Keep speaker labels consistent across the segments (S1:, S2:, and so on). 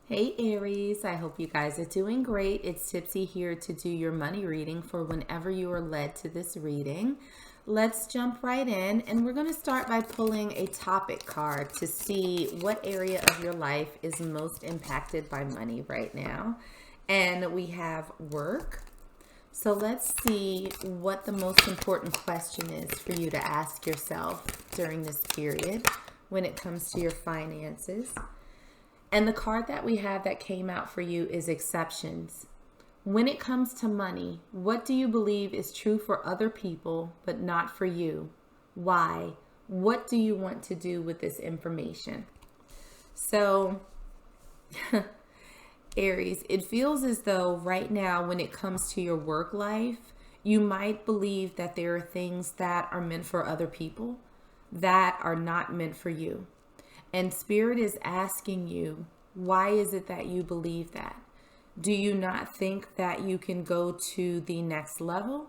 S1: Hey Aries, I hope you guys are doing great. It's Tipsy here to do your money reading for whenever you are led to this reading. Let's jump right in, and we're going to start by pulling a topic card to see what area of your life is most impacted by money right now. And we have work. So let's see what the most important question is for you to ask yourself during this period when it comes to your finances. And the card that we have that came out for you is exceptions. When it comes to money, what do you believe is true for other people but not for you? Why? What do you want to do with this information? So, Aries, it feels as though right now when it comes to your work life, you might believe that there are things that are meant for other people that are not meant for you. And Spirit is asking you, why is it that you believe that? Do you not think that you can go to the next level?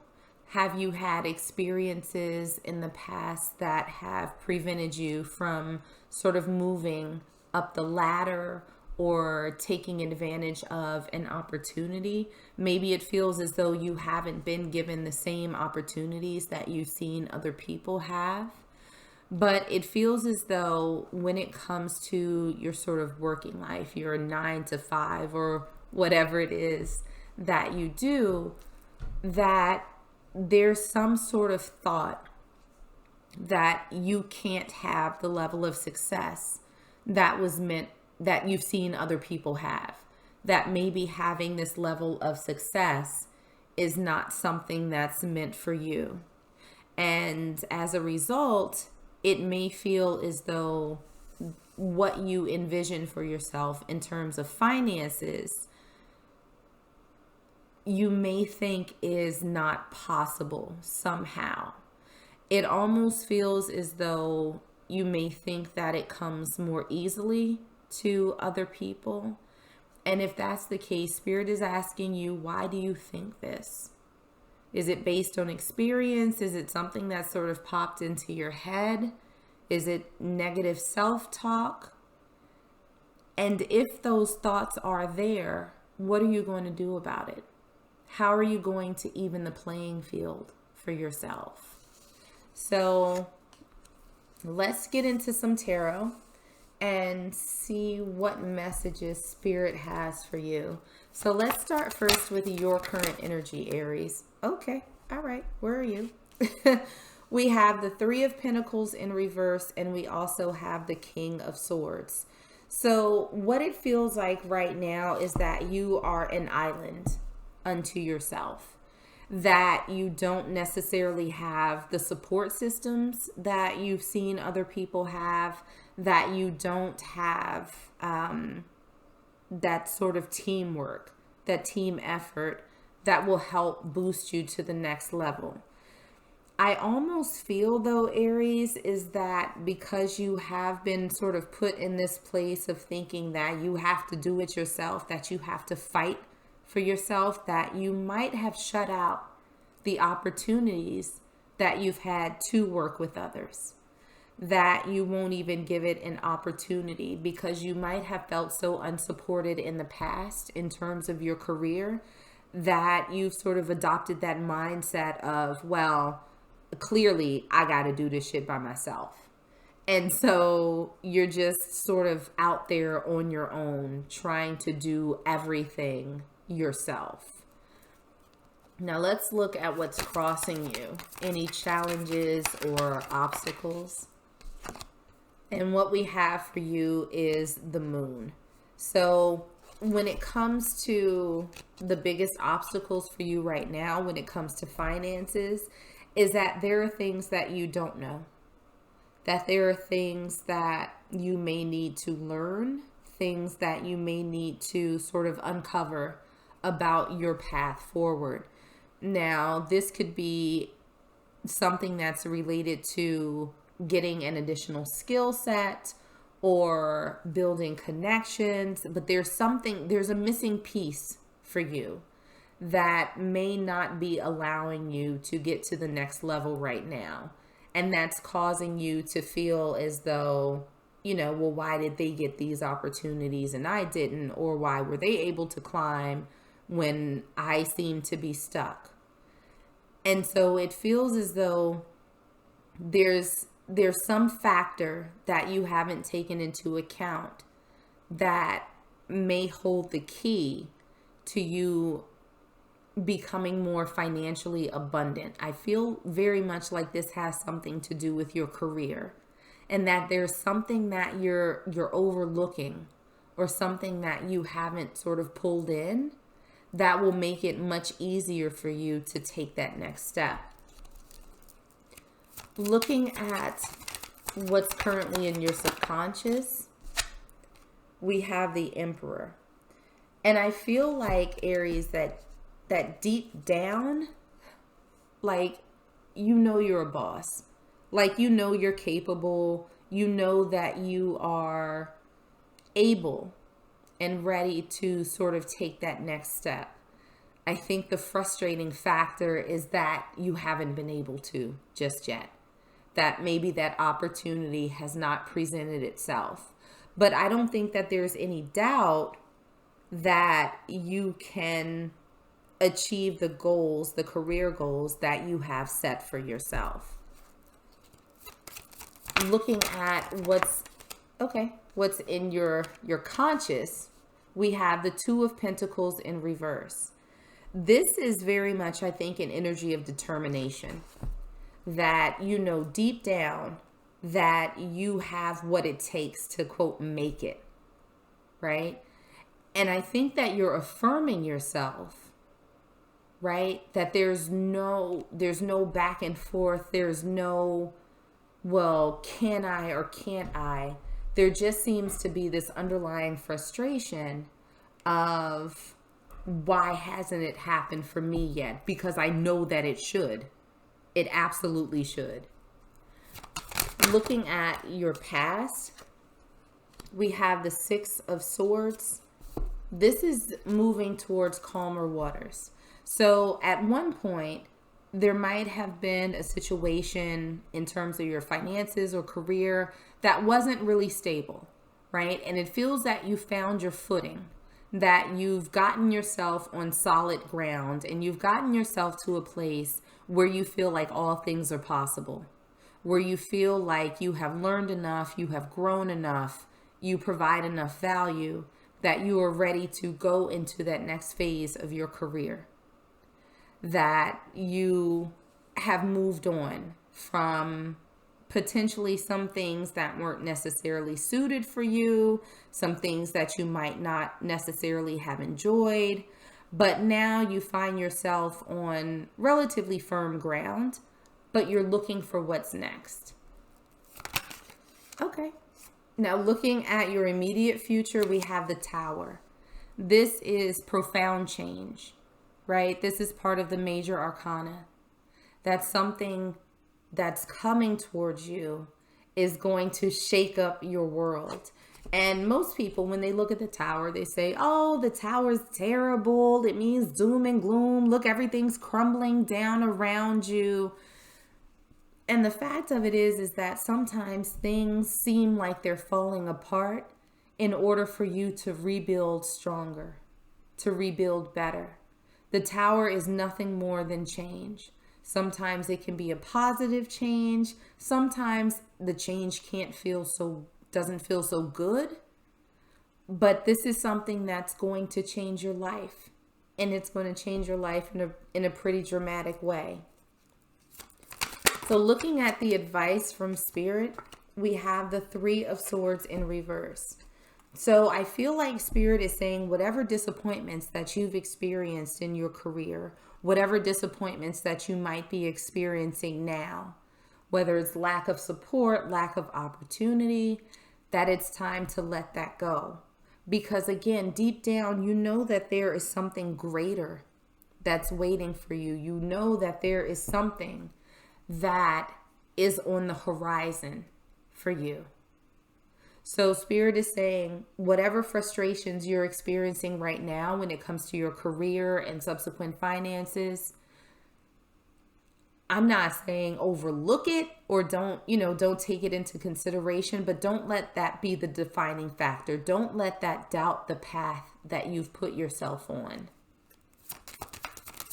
S1: Have you had experiences in the past that have prevented you from sort of moving up the ladder or taking advantage of an opportunity? Maybe it feels as though you haven't been given the same opportunities that you've seen other people have. But it feels as though when it comes to your sort of working life, your 9 to 5 or whatever it is that you do, that there's some sort of thought that you can't have the level of success that was meant that you've seen other people have. That maybe having this level of success is not something that's meant for you. And as a result, it may feel as though what you envision for yourself in terms of finances, you may think is not possible somehow. It almost feels as though you may think that it comes more easily to other people. And if that's the case, Spirit is asking you, why do you think this? Is it based on experience? Is it something that sort of popped into your head? Is it negative self-talk? And if those thoughts are there, what are you going to do about it? How are you going to even the playing field for yourself? So let's get into some tarot and see what messages Spirit has for you. So let's start first with your current energy, Aries. Okay, all right, where are you? We have the 3 of Pentacles in reverse, and we also have the King of Swords. So what it feels like right now is that you are an island unto yourself, that you don't necessarily have the support systems that you've seen other people have, that you don't have that sort of teamwork, that team effort that will help boost you to the next level. I almost feel though, Aries, is that because you have been sort of put in this place of thinking that you have to do it yourself, that you have to fight for yourself, that you might have shut out the opportunities that you've had to work with others, that you won't even give it an opportunity because you might have felt so unsupported in the past in terms of your career that you've sort of adopted that mindset of, well, clearly I got to do this shit by myself. And so you're just sort of out there on your own trying to do everything yourself. Now let's look at what's crossing you. Any challenges or obstacles? And what we have for you is the moon. So when it comes to the biggest obstacles for you right now, when it comes to finances, is that there are things that you don't know, that there are things that you may need to learn, things that you may need to sort of uncover about your path forward. Now, this could be something that's related to getting an additional skill set or building connections, but there's a missing piece for you that may not be allowing you to get to the next level right now. And that's causing you to feel as though, well, why did they get these opportunities and I didn't? Or why were they able to climb when I seem to be stuck? And so it feels as though there's some factor that you haven't taken into account that may hold the key to you becoming more financially abundant. I feel very much like this has something to do with your career, and that there's something that you're overlooking, or something that you haven't sort of pulled in, that will make it much easier for you to take that next step. Looking at what's currently in your subconscious, we have the Emperor. And I feel like, Aries, that deep down, like, you're a boss. Like, you're capable. That you are able and ready to sort of take that next step. I think the frustrating factor is that you haven't been able to just yet. That maybe that opportunity has not presented itself. But I don't think that there's any doubt that you can achieve the goals, the career goals that you have set for yourself. Looking at what's in your conscious, we have the Two of Pentacles in reverse. This is very much, I think, an energy of determination. That deep down that you have what it takes to, quote, make it, right? And I think that you're affirming yourself, right? That there's no back and forth. There's no, well, can I or can't I? There just seems to be this underlying frustration of, why hasn't it happened for me yet? Because I know that it should. It absolutely should. Looking at your past, we have the Six of Swords. This is moving towards calmer waters. So at one point, there might have been a situation in terms of your finances or career that wasn't really stable, right? And it feels that you found your footing, that you've gotten yourself on solid ground, and you've gotten yourself to a place where you feel like all things are possible, where you feel like you have learned enough, you have grown enough, you provide enough value that you are ready to go into that next phase of your career, that you have moved on from potentially some things that weren't necessarily suited for you, some things that you might not necessarily have enjoyed, but now you find yourself on relatively firm ground, but you're looking for what's next. Okay. Now, looking at your immediate future, we have the Tower. This is profound change, right? This is part of the major arcana. That's something that's coming towards you is going to shake up your world. And most people, when they look at the Tower, they say, oh, the Tower's terrible. It means doom and gloom. Look, everything's crumbling down around you. And the fact of it is that sometimes things seem like they're falling apart in order for you to rebuild stronger, to rebuild better. The Tower is nothing more than change. Sometimes it can be a positive change. Sometimes the change doesn't feel so good. But this is something that's going to change your life. And it's going to change your life in a pretty dramatic way. So looking at the advice from Spirit, we have the Three of Swords in reverse. So I feel like Spirit is saying whatever disappointments that you've experienced in your career, whatever disappointments that you might be experiencing now, whether it's lack of support, lack of opportunity, that it's time to let that go. Because again, deep down, you know that there is something greater that's waiting for you. You know that there is something that is on the horizon for you. So Spirit is saying whatever frustrations you're experiencing right now when it comes to your career and subsequent finances, I'm not saying overlook it or don't take it into consideration, but don't let that be the defining factor. Don't let that doubt the path that you've put yourself on.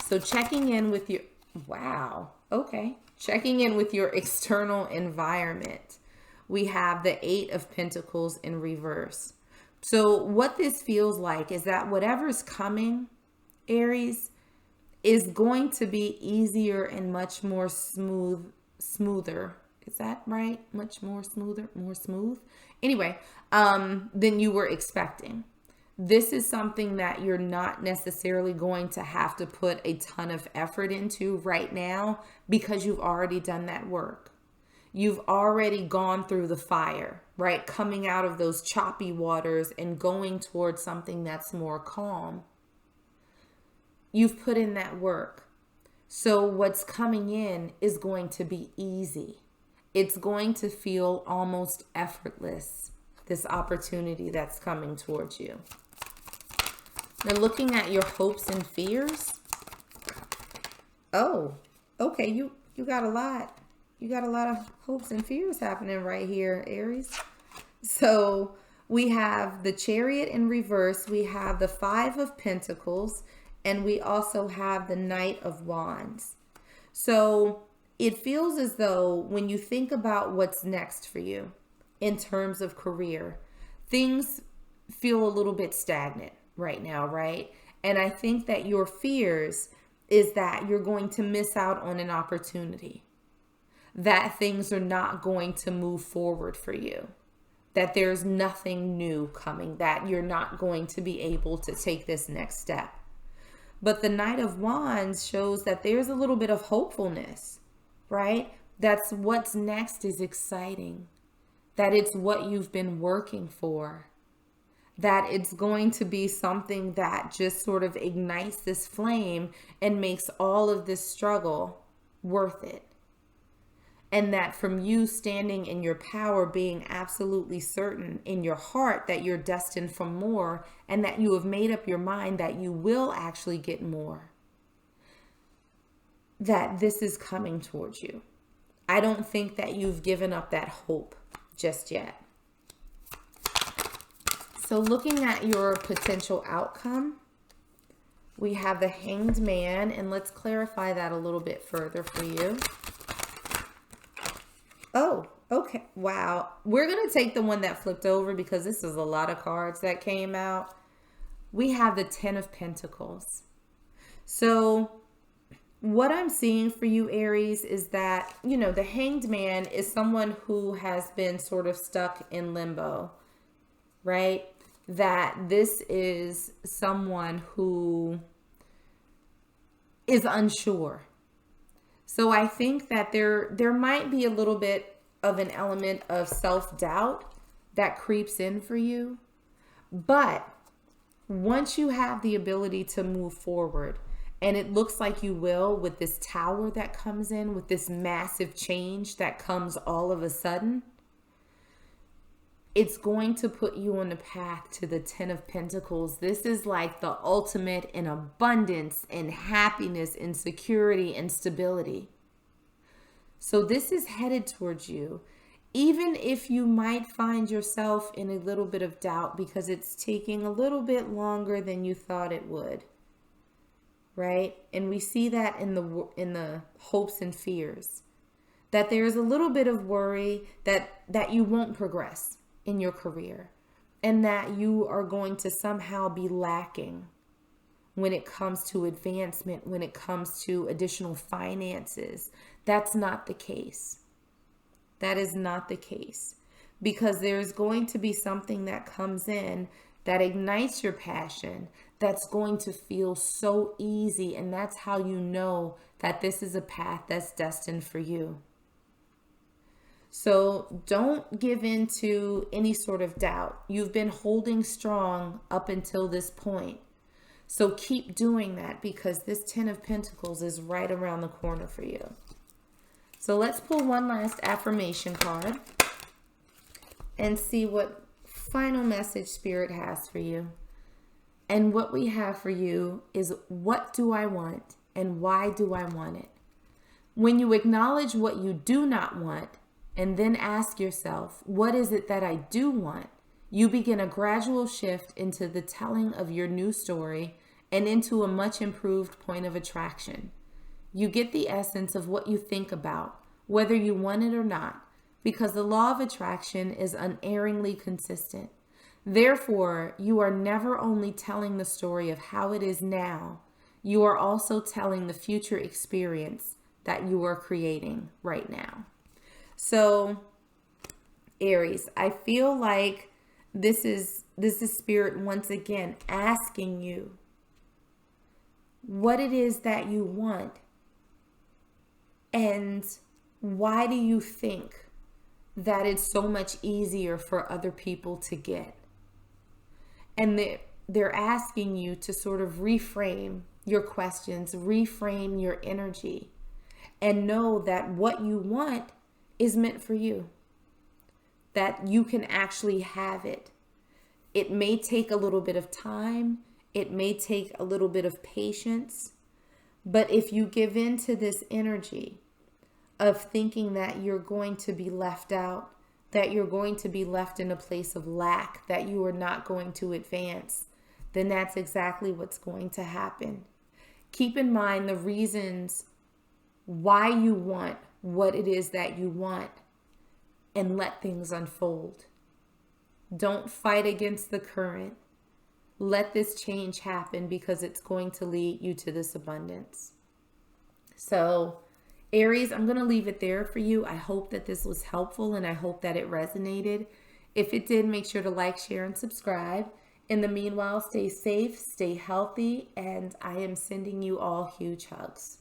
S1: So checking in with your, wow, okay. Checking in with your external environment. We have the 8 of Pentacles in reverse. So what this feels like is that whatever's coming, Aries, is going to be easier and much more smoother. Is that right? Much more smoother, more smooth. Anyway, than you were expecting. This is something that you're not necessarily going to have to put a ton of effort into right now because you've already done that work. You've already gone through the fire, right? Coming out of those choppy waters and going towards something that's more calm. You've put in that work. So what's coming in is going to be easy. It's going to feel almost effortless, this opportunity that's coming towards you. Now looking at your hopes and fears. Oh, okay, you got a lot. You got a lot of hopes and fears happening right here, Aries. So we have the Chariot in reverse. We have the 5 of Pentacles. And we also have the Knight of Wands. So it feels as though when you think about what's next for you in terms of career, things feel a little bit stagnant right now, right? And I think that your fears is that you're going to miss out on an opportunity, that things are not going to move forward for you, that there's nothing new coming, that you're not going to be able to take this next step. But the Knight of Wands shows that there's a little bit of hopefulness, right? That's what's next is exciting, that it's what you've been working for, that it's going to be something that just sort of ignites this flame and makes all of this struggle worth it. And that from you standing in your power, being absolutely certain in your heart that you're destined for more and that you have made up your mind that you will actually get more, that this is coming towards you. I don't think that you've given up that hope just yet. So looking at your potential outcome, we have the Hanged Man, and let's clarify that a little bit further for you. Oh, okay. Wow. We're going to take the one that flipped over because this is a lot of cards that came out. We have the 10 of Pentacles. So what I'm seeing for you, Aries, is that, the Hanged Man is someone who has been sort of stuck in limbo, right? That this is someone who is unsure. So I think that there might be a little bit of an element of self-doubt that creeps in for you. But once you have the ability to move forward, and it looks like you will with this Tower that comes in, with this massive change that comes all of a sudden, it's going to put you on the path to the 10 of Pentacles. This is like the ultimate in abundance and happiness and security and stability. So this is headed towards you, even if you might find yourself in a little bit of doubt because it's taking a little bit longer than you thought it would, right? And we see that in the hopes and fears, that there's a little bit of worry that you won't progress in your career, and that you are going to somehow be lacking when it comes to advancement, when it comes to additional finances. That's not the case. That is not the case, because there's going to be something that comes in that ignites your passion, that's going to feel so easy, and that's how you know that this is a path that's destined for you. So don't give in to any sort of doubt. You've been holding strong up until this point. So keep doing that, because this 10 of Pentacles is right around the corner for you. So let's pull one last affirmation card and see what final message Spirit has for you. And what we have for you is, what do I want and why do I want it? When you acknowledge what you do not want and then ask yourself, what is it that I do want? You begin a gradual shift into the telling of your new story and into a much improved point of attraction. You get the essence of what you think about, whether you want it or not, because the law of attraction is unerringly consistent. Therefore, you are never only telling the story of how it is now, you are also telling the future experience that you are creating right now. So, Aries, I feel like this is Spirit once again asking you what it is that you want and why do you think that it's so much easier for other people to get. And they're asking you to sort of reframe your questions, reframe your energy, and know that what you want is meant for you, that you can actually have it. It may take a little bit of time. It may take a little bit of patience. But if you give in to this energy of thinking that you're going to be left out, that you're going to be left in a place of lack, that you are not going to advance, then that's exactly what's going to happen. Keep in mind the reasons why you want what it is that you want and let things unfold. Don't fight against the current. Let this change happen because it's going to lead you to this abundance. So, Aries, I'm going to leave it there for you. I hope that this was helpful and I hope that it resonated. If it did, make sure to like, share, and subscribe. In the meanwhile, stay safe, stay healthy, and I am sending you all huge hugs.